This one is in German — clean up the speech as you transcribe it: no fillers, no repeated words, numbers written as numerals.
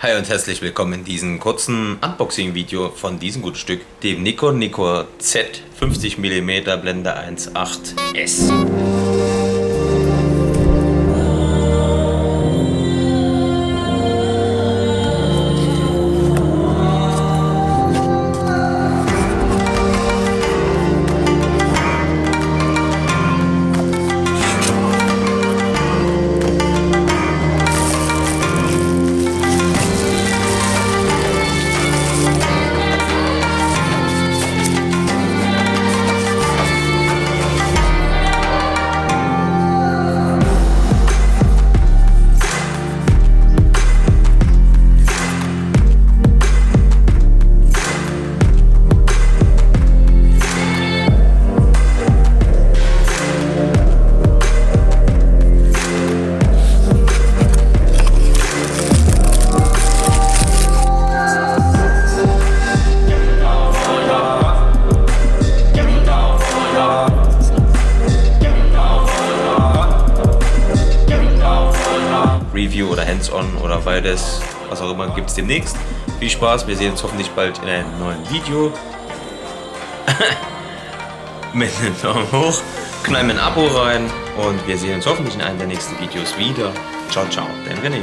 Hi und herzlich willkommen in diesem kurzen Unboxing-Video von diesem guten Stück, dem Nikon Nikkor Z 50mm Blende 1.8S. Review oder Hands-on oder beides, was auch immer, gibt es demnächst. Viel Spaß, wir sehen uns hoffentlich bald in einem neuen Video. Mit einem Daumen hoch, knallen ein Abo rein und wir sehen uns hoffentlich in einem der nächsten Videos wieder. Ciao, ciao, dein René.